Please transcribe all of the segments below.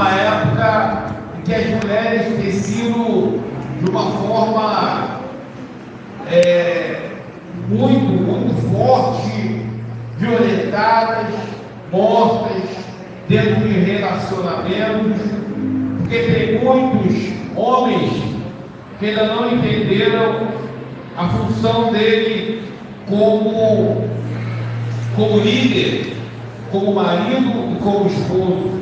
uma época em que as mulheres teciam de uma forma muito forte, violentadas, mortas dentro de relacionamentos, porque tem muitos homens que ainda não entenderam a função dele como líder, como marido e como esposo.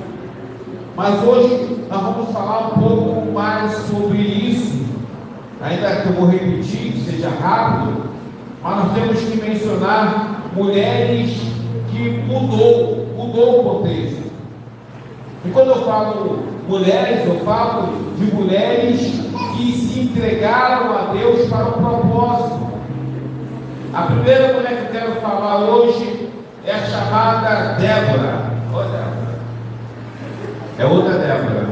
Mas hoje nós vamos falar um pouco mais sobre isso, ainda que eu vou repetir, que seja rápido, mas nós temos que mencionar mulheres que mudou o contexto. E quando eu falo mulheres, eu falo de mulheres que se entregaram a Deus para um propósito. A primeira mulher que eu quero falar hoje é a chamada Débora. Ô Débora. É outra Débora.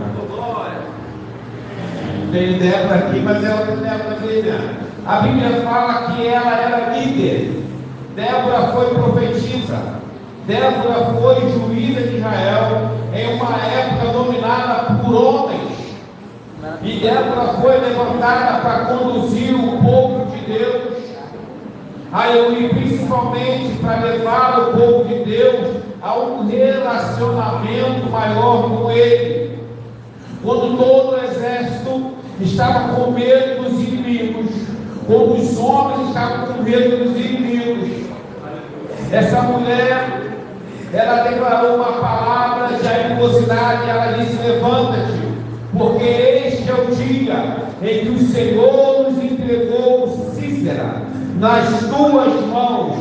Tem Débora aqui, mas é outra Débora aqui. A Bíblia fala que ela era líder. Débora foi profetisa. Débora foi juíza de Israel em uma época dominada por homens. E Débora foi levantada para conduzir o povo de Deus. E principalmente para levar o povo de Deus a um relacionamento maior com Ele. Quando todo o exército estava com medo dos inimigos, quando os homens estavam com medo dos inimigos, essa mulher, ela declarou uma palavra de animosidade. Ela disse: levanta-te, porque este é o dia em que o Senhor nos entregou Sísera nas tuas mãos.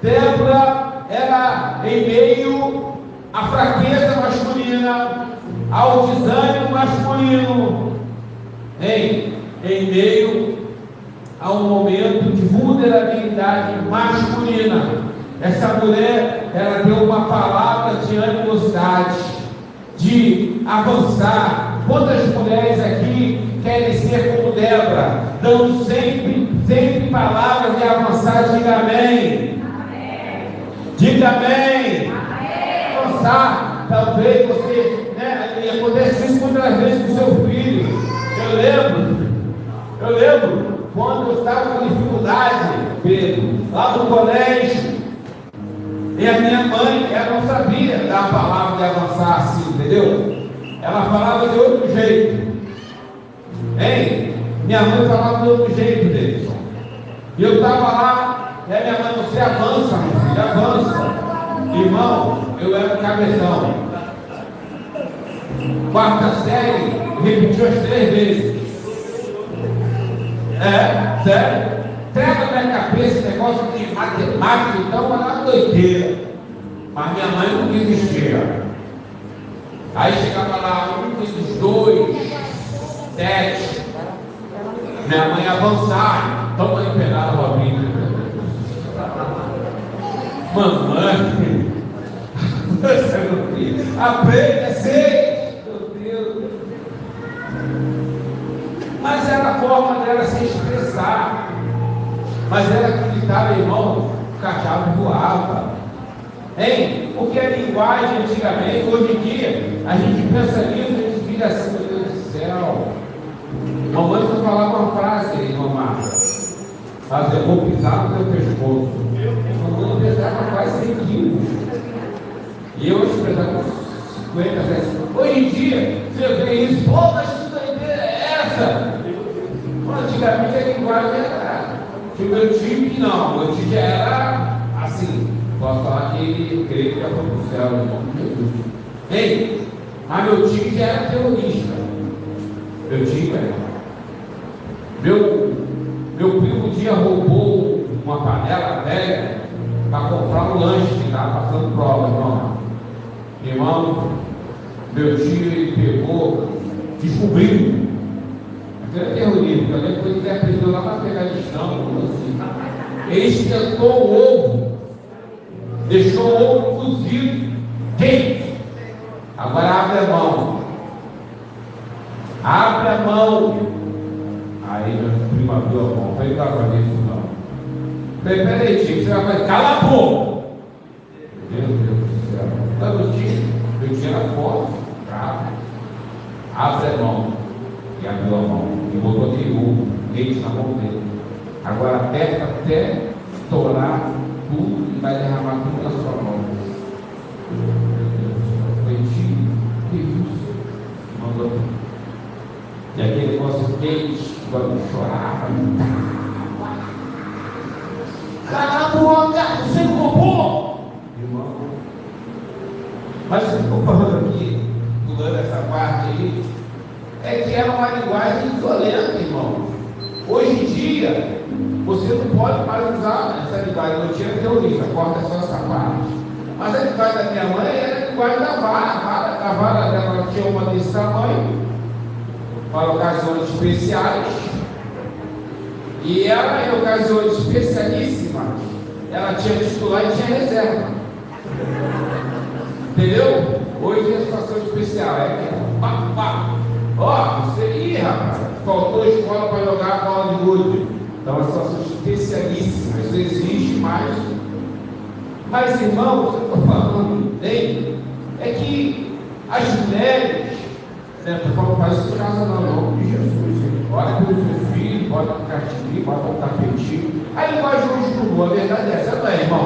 Débora era em meio à fraqueza masculina, ao desânimo masculino, em meio a um momento de vulnerabilidade masculina. Essa mulher, ela deu uma palavra de animosidade, de avançar. Quantas mulheres aqui querem ser como Débora, dando sempre palavras de avançar? Diga amém. Amém. Diga amém. Amém. Avançar. Talvez você, acontece isso muitas vezes com seu filho. Eu lembro quando eu estava com dificuldade, Pedro, lá no colégio, e a minha mãe, ela não sabia dar a palavra de avançar assim, entendeu? Ela falava de outro jeito. Minha mãe falava de outro jeito, Davidson. E eu estava lá, e a minha mãe: você avança, meu filho, avança. Irmão, eu era cabeção. Quarta série, repetiu as 3 vezes. Sério. Pega na minha cabeça esse negócio de matemática, então era uma doideira. Mas minha mãe não desistia. Aí chegava lá, 1 vezes 2, 7. Minha mãe avançava. Toma aí pegar a Bíblia. Mamãe, você não quis. Aprende a ser. Meu Deus. Mas era a forma dela se expressar. Mas ela acreditava, irmão, o cachorro voava. Porque a linguagem antigamente, hoje em dia, a gente pensa nisso, a gente fica assim: meu Deus do céu. Mamãe só falava uma frase, irmã Marta: mas eu vou pisar no teu pescoço. Mamãe pesava quase 100 quilos. E eu pesava 50, 60. Hoje em dia, você vê isso: pô, mas que doideira é essa? Antigamente a linguagem era. Que o meu time não, meu time era assim. Posso falar que ele creio que já foi para o céu, no nome de Jesus. Mas meu time já era terrorista. Meu time era. Meu primo um dia roubou uma panela velha para comprar um lanche que estava passando prova, irmão. Irmão, meu tio, ele pegou, descobriu. Era terrorismo, porque eu lembro que ele aprendeu lá para pegar listão, assim. Ele esquentou o ovo, deixou o ovo cozido, quente. Agora abre a mão. Abre a mão. Aí meu primo abriu a mão. Falei: não vai fazer isso não. Falei: peraí, tio, você vai fazer? Cala a boca. Meu Deus do céu. Então, meu tio era forte, bravo. abre a mão. E abriu a mão. E botou aquele leite na mão dele. Agora aperta até estourar tudo e vai derramar tudo na sua mão. Leitinho, que isso? Mandou. E aquele negócio quente, quando chorava. Cala a boca, você não roubou! Irmão. Mas o que eu estou falando aqui, pulando essa parte aí, é que era uma linguagem violenta, irmão. Hoje em dia, você não pode mais usar essa linguagem. Eu tinha teoria, corta só essa parte. Mas a linguagem da minha mãe era a linguagem da vara. A vara dela tinha uma desse tamanho, para ocasiões especiais. E ela, em ocasiões especialíssimas, ela tinha titular e tinha reserva. Entendeu? Hoje é situação especial. É que pá, pá. Ó, você, rapaz, faltou escola para jogar a bola de gude. Então, é uma situação especialíssima. Isso existe mais. Mas, irmãos, eu estou falando bem, é que as mulheres, né, estou falando para isso em casa, não, em nome de Jesus. Olha para o seu filho, bota um castigo, bota um tapetinho. A linguagem hoje mudou, a verdade é essa, não é, irmão?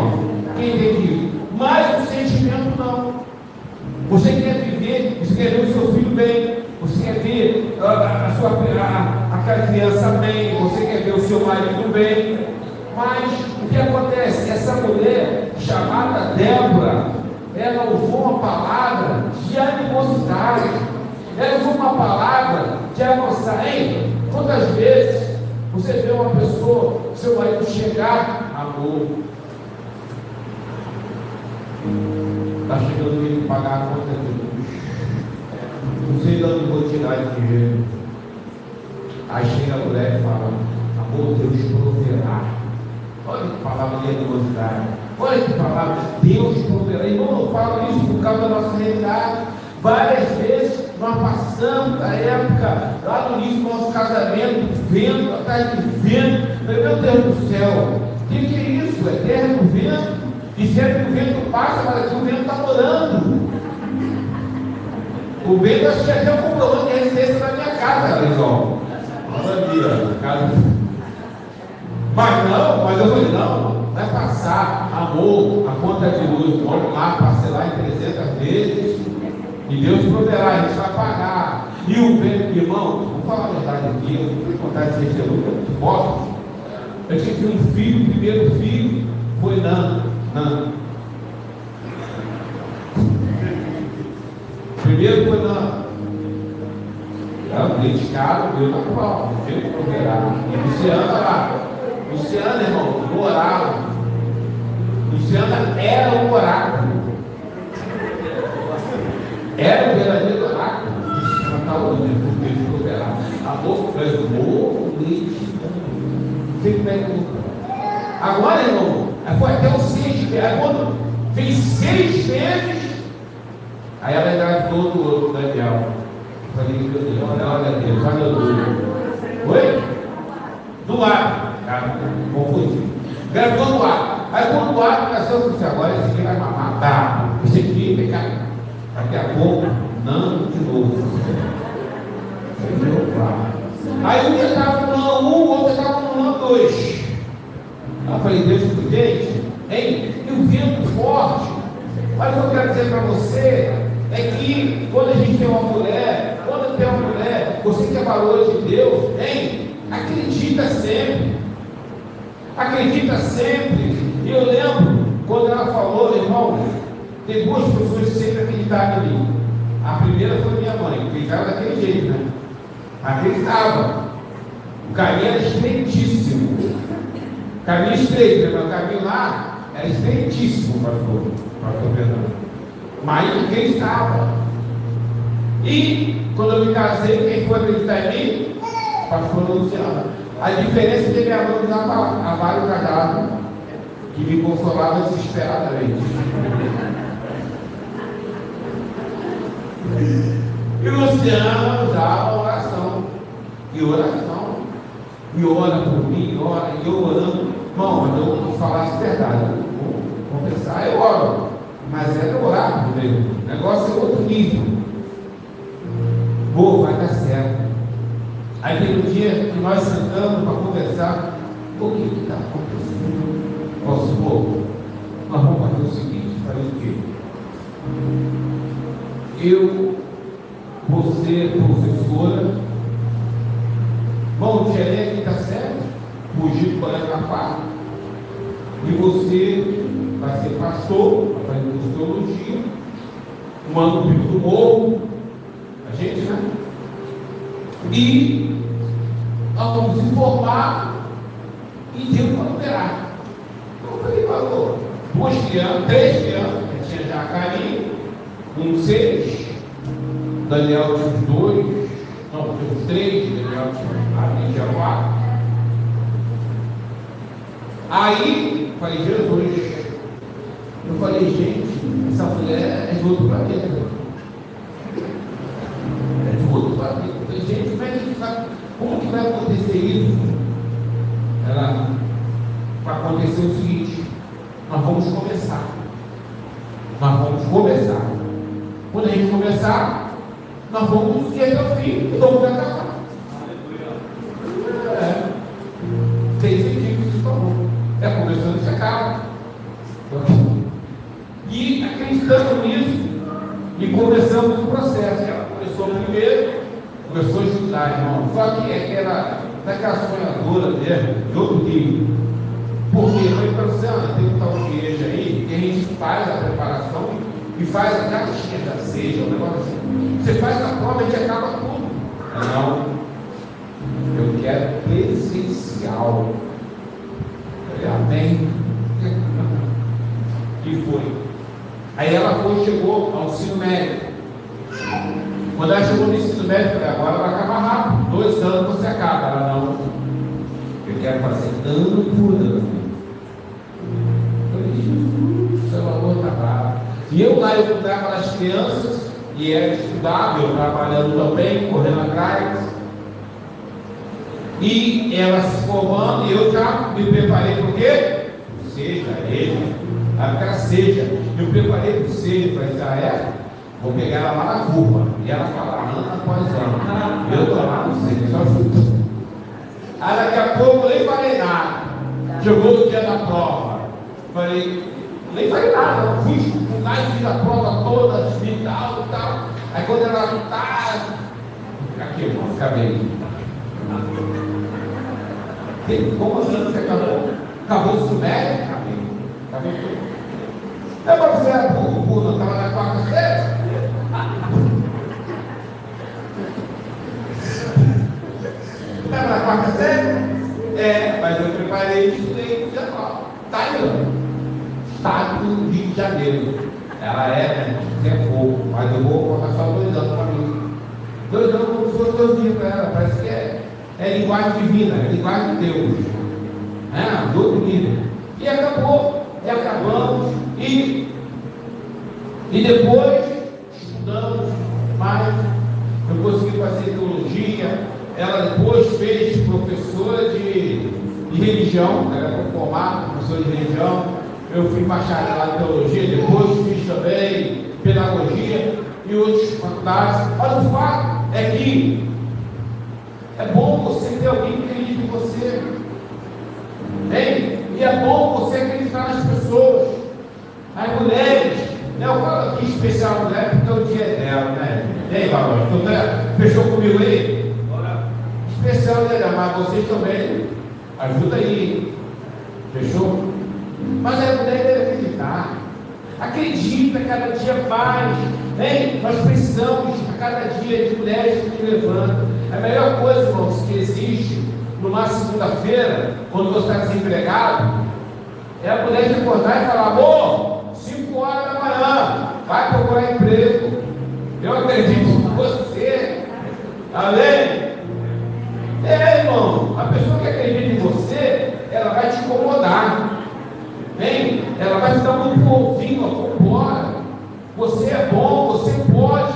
Quem entende isso? Mas o sentimento não. Você quer viver, você quer ver o seu filho bem, você quer ver aquela criança bem, você quer ver o seu marido bem. Mas o que acontece? Essa mulher chamada Débora, ela usou uma palavra de animosidade, ela usou uma palavra de avançar. Hein? Quantas vezes você vê uma pessoa, seu marido chegar, amor, está chegando ele pagar a conta de luz, não sei de onde vou tirar esse dinheiro. Aí chega a mulher e fala, amor, Deus proverá. Olha que palavra de animosidade, olha que palavra, Deus proverá. Irmão, eu falo isso por causa da nossa realidade. Várias vezes nós passamos a época lá no início do nosso casamento, vento atrás de vento. Meu Deus do céu, o que é isso? É terra do vento. E sempre que o vento passa, mas aqui o vento está morando. O vento, acho que até o comprovante de residência da minha casa, pessoal. Mas eu falei, não, vai passar, amor, a conta de luz, vamos lá, parcelar em 300 vezes, e Deus proverá, a gente vai pagar. E o vento, irmão, vou falar a verdade aqui, eu não vou contar esse testemunho muito forte. Eu tive um filho, o primeiro filho foi Nando. Primeiro foi Nando. Era dedicado, Deus na prova, Deus proverá. E Luciana lá. Luciana, irmão, orava. Luciana era um oráculo. Era um verdadeiro oráculo. Ela está orando, Deus proverá. A boca fez o leite. Sempre pega o agora, irmão, foi até os 6 meses. Aí quando fez 6 meses, aí ela engravidou do outro, Daniel. Falei, meu Deus, olha Deus, olha Deus. Oi? Do ar. Confundi. Engravidou do ar. Aí quando o ar nasceu, eu disse, agora esse aqui vai mamar. Tá, esse aqui vai cair. Daqui a pouco, não de novo. Aí um estava no ano 1, o outro estava no ano 2. Eu falei, Deus, gente, hein? E o vento forte. Mas o que eu quero dizer para você é que quando a gente tem uma mulher, você que é valor de Deus, hein? Acredita sempre. Acredita sempre. E eu lembro quando ela falou, irmão, tem 2 pessoas que sempre acreditaram em mim. A primeira foi minha mãe, que estava daquele jeito, né? Acreditava. O caminho era estreitíssimo. Caminho estreito, né? O caminho lá era estreitíssimo, pastor Fernando. Mas quem estava? E quando eu me casei, quem foi acreditar em mim? Pastor Luciano. A diferença é que minha mãe usava a vara cajado, que me consolava desesperadamente. E Luciano usava oração. E oração. E ora por mim, ora, e eu orando. Irmão, mas eu vou falar a verdade. Vou confessar, eu oro. Mas é orar por Deus. O negócio é outro nível. Pô, vai dar certo. Aí tem um dia que nós sentamos para conversar. O que está acontecendo? Nosso povo, nós vamos fazer o seguinte: fazer o quê? Eu vou ser professora, vamos tirar que está certo, fugir do colégio da paz. E você vai ser pastor, vai fazer curso de teologia, um ano no Pico do Morro, a gente, né? E nós vamos se formar e Deus vai operar. Então eu falei, falou, 3 crianças, que tinha já a Carinho, 6, Daniel tinha 2, não, tinha 3, Daniel tinha 4. Aí, falei, Jesus, eu falei, gente, essa mulher é de outro planeta. É de outro planeta. Eu falei, gente, como que vai acontecer isso? Vai acontecer o seguinte: nós vamos começar. Quando a gente começar, nós vamos ir até o fim e vamos acabar. Tem sentido que isso falou. É começando e se acaba. E acreditando nisso, e começamos o processo. Ela começou primeiro, começou a estudar, irmão. Só que aquela sonhadora mesmo, de outro nível. Porque foi pensando, tem um tal de igreja aí, que a gente faz a preparação e faz a caixinha da seja, um negócio assim. Você faz a prova e acaba tudo. Não, eu quero presencial. Amém? E foi. Aí ela chegou ao ensino médio. Quando ela chegou no ensino médio, eu falei, agora vai acabar rápido. 2 anos você acaba. Ela não. Eu quero fazer ano por ano. Eu falei, Jesus, seu amor está bravo. E eu lá, eu cuidava das crianças, e ela estudava, eu trabalhando também, correndo atrás. E ela se formando, e eu já me preparei para o quê? Seja ele, aquela seja. Eu preparei para o seja, falei, vou pegar ela lá na curva. E ela fala, ano após ano. Eu estou lá no seja, só junto. Aí daqui a pouco eu nem falei nada. Chegou o dia da prova. Falei, nem falei nada. Fui lá e fiz a prova toda, e tal. Aí quando ela está. Aqui, irmão, acabei. Como assim você acabou? Acabou o ensino médio? Acabei tudo. É para você era burro, não estava na 4ª série? Estava na 4ª série? Mas eu preparei e estudei no 19. Está aí, Estado do Rio de Janeiro. Ela né? É pouco, mas eu vou passar só 2 anos para mim. 2 anos como se fosse 2 dias para ela, parece que é linguagem divina, é linguagem de Deus, do outro nível. E acabou, e acabamos, e depois estudamos mais. Eu consegui fazer teologia. Ela depois fez professora de religião, ela era formada, professora de religião. Eu fui bacharelado em teologia, depois fiz também pedagogia e outras faculdades. Mas o fato é que é bom você ter alguém que acredite em você. E é bom você acreditar nas pessoas. As mulheres, eu falo aqui especial mulher porque o dia é dela, né? E aí, Valor? Fechou comigo aí? Especial dela, mas vocês também. Ajuda aí. Fechou? Mas a mulher deve acreditar. Acredita cada dia mais. Nós precisamos a cada dia de mulheres que nos levantam. A melhor coisa, irmãos, que existe numa segunda-feira, quando você está desempregado, é a mulher de acordar e falar, amor, 5 horas da manhã, vai procurar emprego. Eu acredito em você. Amém? Irmão, a pessoa que acredita em você, ela vai te incomodar. Ela vai te dar um pouquinho, vambora. Você é bom, você pode.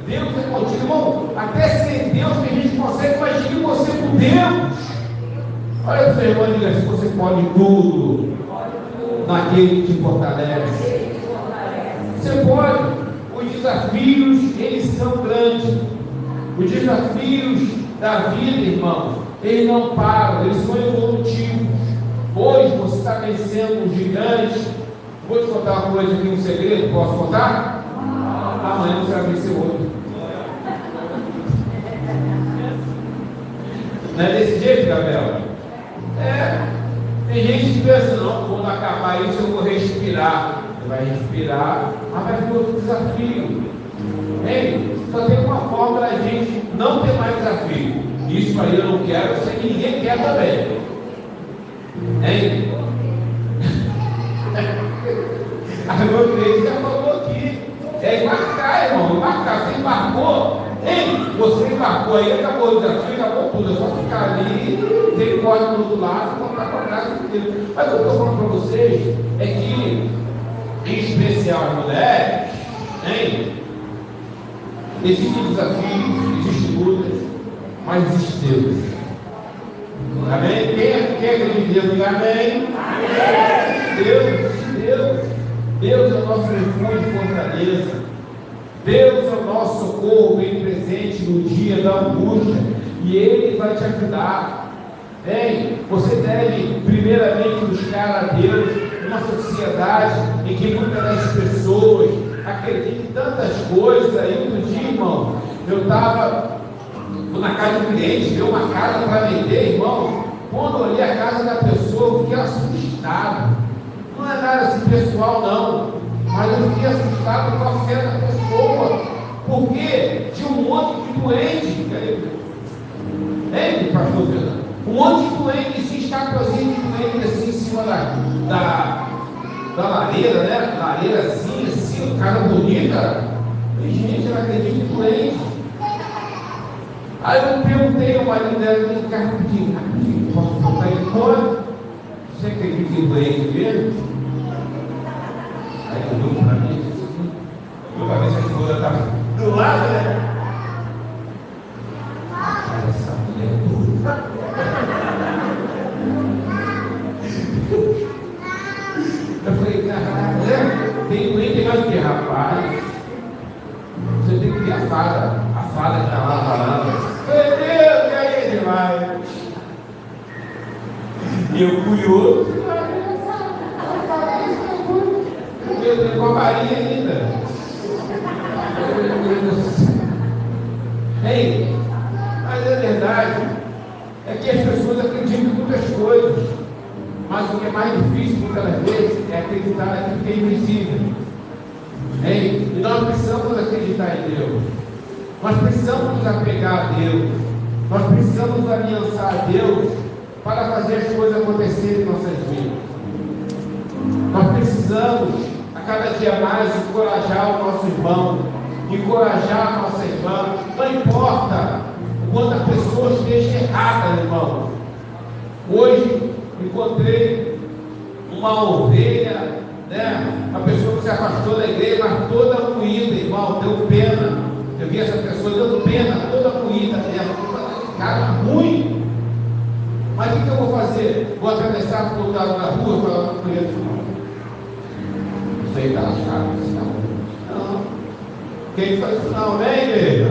Deus é contigo, irmão. Até sem Deus que a gente consegue, imagine você com Deus. Olha para o seu irmão e diga assim: você pode tudo naquele que te fortalece. Você pode. Os desafios, eles são grandes. Os desafios da vida, irmãos, eles não param, eles são evolutivos. Hoje você está vencendo um gigante. Vou te contar uma coisa aqui, um segredo, posso contar? Amanhã você vai vencer outro. Não é desse jeito, Gabriel? Tem gente que pensa, não, quando acabar isso eu vou respirar. Você vai respirar, mas vai ter outro desafio. Hein? Só tem uma forma da gente não ter mais desafio. Isso aí eu não quero, eu sei que ninguém quer também. Hein? A meu cliente já falou aqui. É embarcar, irmão. Embarcar. Você embarcou, hein? Você embarcou aí, acabou o desafio, acabou tudo. É só ficar ali, tem corte do outro lado, voltar para trás. Mas o que eu estou falando para vocês é que, em especial as mulheres, hein? Existem desafios, existem lutas, mas existe Deus. Amém? Quem acredita em Deus, diga amém. Deus é o nosso refúgio e fortaleza. Deus é o nosso socorro bem presente no dia da angústia. E Ele vai te ajudar. Bem, você deve primeiramente buscar a Deus numa sociedade em que muitas das pessoas acreditam em tantas coisas. Aí outro dia, irmão, eu estava na casa do cliente, vi uma casa para vender, irmão. Quando eu olhei a casa da pessoa, eu fiquei assustado. Não é nada assim pessoal, não, mas eu fiquei assustado com a fé da pessoa, porque tinha um monte de doente, pastor Fernando? Um monte de doente, assim, estatuazinha de doente assim em cima da lareira, né? Lareirazinha, assim, cara bonita. E gente, ela acredita em doente. Aí eu perguntei ao marido dela, vem cá rapidinho, posso botar ele fora? Você acredita em doente mesmo? Aí eu olhou para mim, eu para ver se a esposa estava do lado, né? Olha essa mulher dura. Eu falei, caraca, tem doente mais que rapaz. Você tem que ver a fada que está lá falando. Meu Deus, e aí ele vai? E eu curioso, eu tenho uma varinha ainda. Ei, mas a verdade é que as pessoas acreditam em muitas coisas, mas o que é mais difícil muitas vezes é acreditar naquilo que é invisível. Ei, e nós precisamos acreditar em Deus. Nós precisamos nos apegar a Deus. Nós precisamos nos aliançar a Deus para fazer as coisas acontecerem em nossas vidas. Nós precisamos, a cada dia mais, encorajar o nosso irmão, encorajar a nossa irmã. Não importa o quanto a pessoa esteja errada, irmão. Hoje encontrei uma ovelha, né? Uma pessoa que se afastou da igreja, mas toda moída, irmão, deu pena. Eu vi essa pessoa dando pena, toda moída dela, cara ruim. Mas o que eu vou fazer? Vou atravessar para o outro lado da rua e falar, não conheço não. Não sei, está lascado, não. Quem faz isso não, vem, igreja.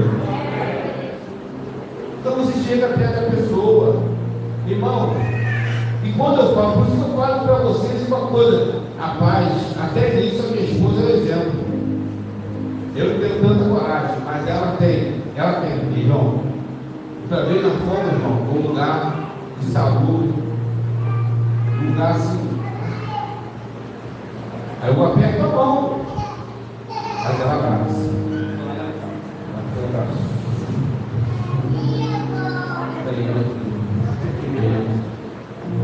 Então você chega perto da pessoa, irmão. E quando eu falo, por isso eu falo para vocês uma coisa, rapaz, até nisso a minha esposa é um exemplo. Eu não tenho tanta coragem, mas ela tem, irmão. Outra vez nós fomos, irmão, para um lugar de saúde, um lugar assim. Aí eu aperto a mão, mas ela abraça.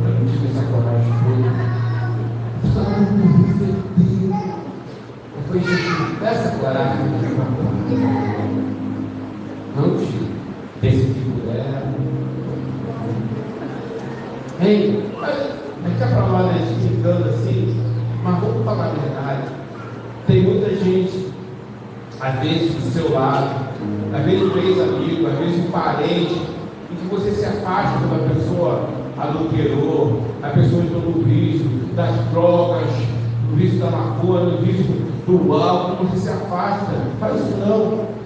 Eu não tive essa coragem toda. Eu falei, Jesus, essa coragem não tive. Decidi por ela. Ei, mas fica para lá, né? Explicando assim, mas vamos falar a verdade. Tem muita gente, às vezes do seu lado, às vezes um ex-amigo, às vezes um parente, em que você se afasta de uma pessoa adulterou, a pessoa entrou no vício das drogas, no vício da maconha, no vício do álcool, você se afasta. Faz isso não.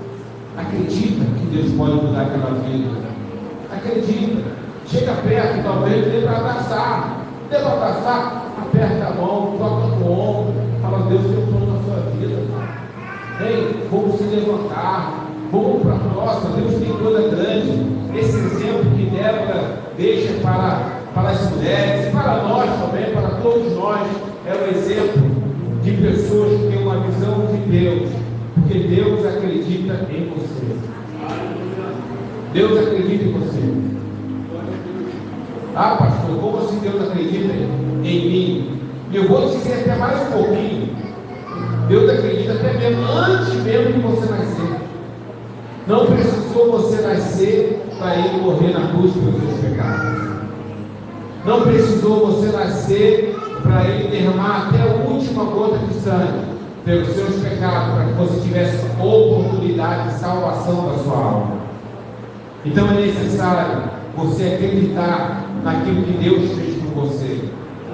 Acredita que Deus pode mudar aquela vida. Acredita. Chega perto, talvez, dê para abraçar. Dê para abraçar, aperta a mão, toca no ombro. Fala, Deus tem um plano na sua vida. Ei, vamos se levantar. Vamos para a próxima. Deus tem coisa grande. Esse exemplo que Débora deixa para as mulheres, para nós também, para todos nós, é um exemplo de pessoas que têm uma visão de Deus. Porque Deus acredita em você. Deus acredita em você. Ah, pastor, como assim Deus acredita em mim? E eu vou dizer até mais um pouquinho. Deus acredita até mesmo antes mesmo de você nascer. Não precisou você nascer para Ele morrer na cruz pelos seus pecados. Não precisou você nascer para Ele derramar até a última gota de sangue pelos seus pecados, para que você tivesse oportunidade de salvação da sua alma. Então é necessário você acreditar naquilo que Deus fez por você.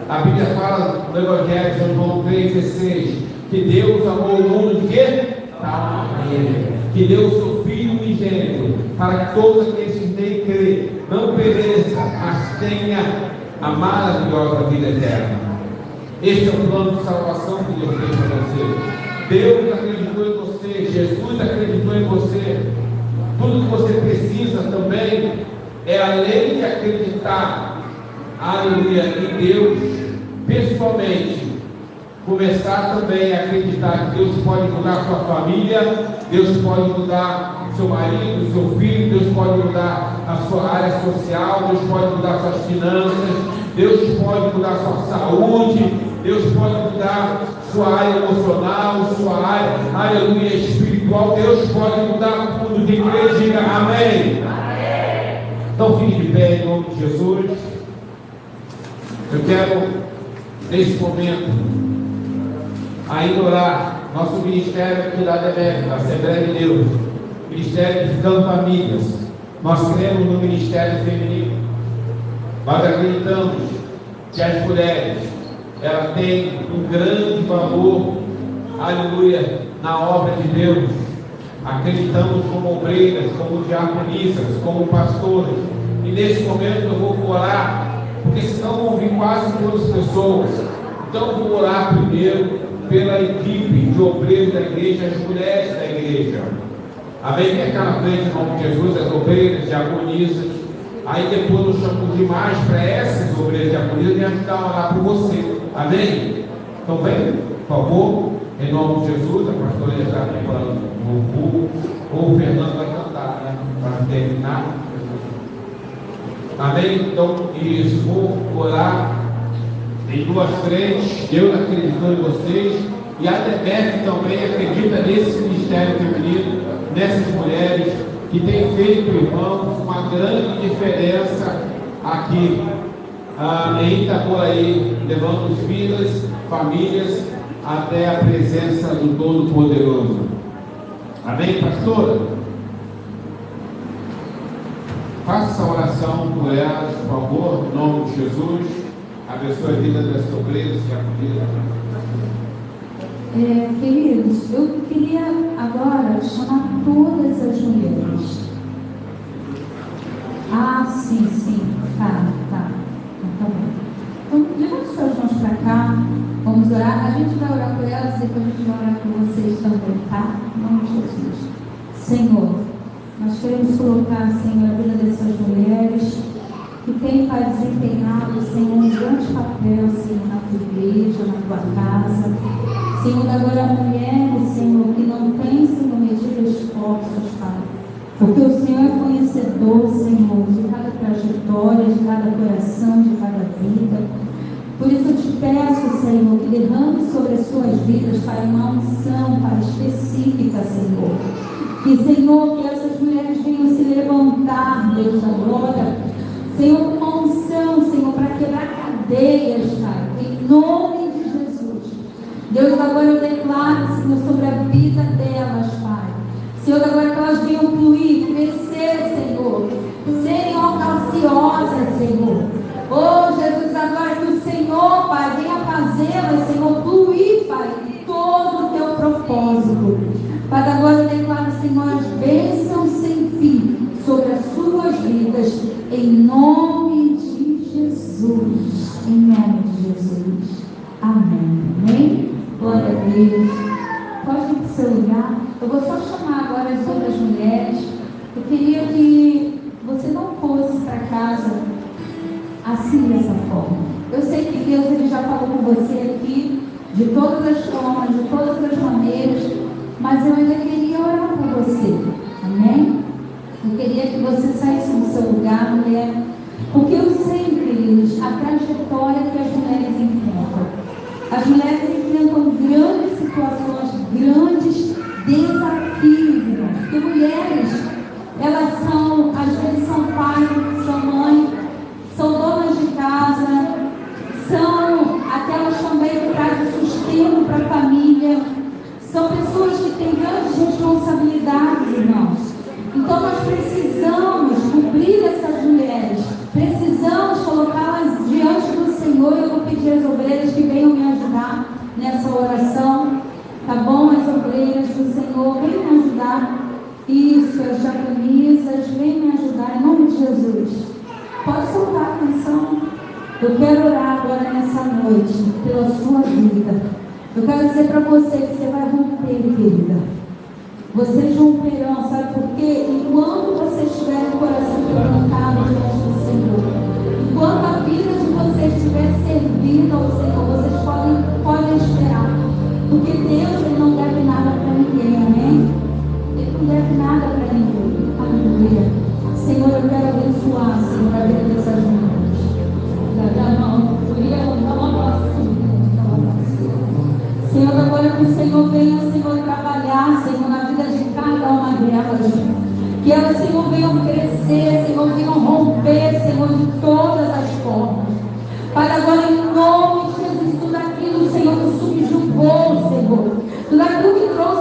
A Bíblia fala no Evangelho de João 3,16 que Deus amou o mundo de quê? Tal maneira que deu o seu Filho unigênito, para que todos aqueles que têm crer não pereça, mas tenha a maravilhosa vida eterna. Esse é o plano de salvação que Deus fez para você. Deus acreditou em você, Jesus acreditou em você. Tudo que você precisa também é, além de acreditar, aleluia, em Deus pessoalmente, começar também a acreditar que Deus pode mudar sua família, Deus pode mudar seu marido, seu filho, Deus pode mudar a sua área social, Deus pode mudar suas finanças, Deus pode mudar sua saúde, Deus pode mudar sua área emocional, sua área, aleluia, espiritual. Deus pode mudar tudo. Quem crê, diga amém. Amém. Então fique de pé em nome de Jesus. Eu quero, nesse momento, ainda orar nosso ministério aqui da DEMEC, da Assembleia de Deus, Ministério Edificando Famílias. Nós cremos no Ministério Feminino. Nós acreditamos que as mulheres, ela tem um grande valor, aleluia, na obra de Deus. Acreditamos como obreiras, como diaconisas, como pastores. E nesse momento eu vou orar, porque senão vão vir quase todas as pessoas. Então eu vou orar primeiro pela equipe de obreiros da igreja, as mulheres da igreja. Amém? Vem cá na frente, em nome de Jesus, as obreiras, diaconisas. Aí depois eu chamo demais para essas obreiras diaconisas me ajudar a orar por você. Amém? Então vem, por favor, em nome de Jesus. A pastora já está preparando o louvor, ou o Fernando vai cantar, né? Para terminar. Amém? Então, isso, vou orar em duas frentes. Deus acreditou em vocês, e a DEMEC também acredita nesse ministério feminino, nessas mulheres que têm feito, irmãos, uma grande diferença aqui em Itaboraí, levando vidas, famílias até a presença do Todo-Poderoso. Amém, pastora? Faça essa oração por elas, por favor, em nome de Jesus. Abençoe a vida das obreiras e acolhidas. Queridos, eu queria agora chamar todas as mulheres. Ah, sim, tá bom. Então, levante suas mãos para cá, vamos orar. A gente vai orar por elas e depois a gente vai orar por vocês também, tá? Em nome de Jesus. Senhor, nós queremos colocar, Senhor, a vida dessas mulheres que têm, Pai, desempenhado, Senhor, um grande papel, Senhor, na tua igreja, na tua casa. Senhor, agora mulheres, Senhor, que não têm, Senhor, medido esforços, Pai. Porque o Senhor é conhecedor, Senhor, de cada trajetória, de cada coração, de cada vida. Por isso eu te peço, Senhor, que derrame sobre as suas vidas, Pai, uma unção, Pai, específica, Senhor. Que, Senhor, que essas mulheres venham se levantar, Deus da glória. Senhor, uma unção, Senhor, para quebrar cadeias, Pai, em nome de Jesus. Deus, agora eu declaro, Senhor, sobre a vida delas, Pai. Senhor, agora que elas venham fluir, crescer, Senhor, serem audaciosas, Senhor. Oh, Jesus, agora que o Senhor, Pai, venha fazê-las, Senhor, fluir, Pai, em todo o teu propósito. Pai, agora eu declaro, Senhor, as bênçãos todas, em nome de Jesus. Em nome de Jesus. Amém. Amém? Glória a Deus. Pode ir para o seu lugar. Eu vou só chamar agora as outras mulheres. Eu queria que você não fosse para casa assim, dessa forma. Eu sei que Deus ele já falou com você aqui, de todas as formas, de todas as maneiras, mas eu ainda queria orar por você. Amém? Eu queria que você saísse do seu lugar, mulher, porque eu sei, queridos, a trajetória que as mulheres enfrentam. As mulheres enfrentam grandes situações, grandes desafios, irmãos. Porque mulheres, elas são, às vezes são pai, são mãe, são donas de casa, são aquelas também que trazem sustento para a família, são pessoas que têm grandes responsabilidades, irmãos. Então nós precisamos cobrir essas mulheres, precisamos colocá-las diante do Senhor. Eu vou pedir às obreiras que venham me ajudar nessa oração, tá bom? As obreiras do Senhor, venham me ajudar. Isso, as diaconisas, venham me ajudar em nome de Jesus. Pode soltar a atenção. Eu quero orar agora nessa noite pela sua vida. Eu quero dizer para você que você vai romper, querida. Vocês romperão, sabe por quê? Enquanto você estiver com o coração quebrantado diante do Senhor, enquanto a vida de vocês estiver servindo ao Senhor, vocês podem esperar. Porque Deus ele não deve nada para ninguém, amém? Ele não deve nada para ninguém. Aleluia. Senhor, eu quero abençoar, Senhor, a vida dessas mulheres. Senhor, agora que o Senhor venha, Senhor, trabalhar, Senhor, na vida de cada uma delas. Que elas, Senhor, venham crescer, Senhor, venham romper, Senhor, de todas as formas. Pai, agora em nome de Jesus, tudo aquilo, Senhor, que subjugou, Senhor, tudo aquilo que trouxe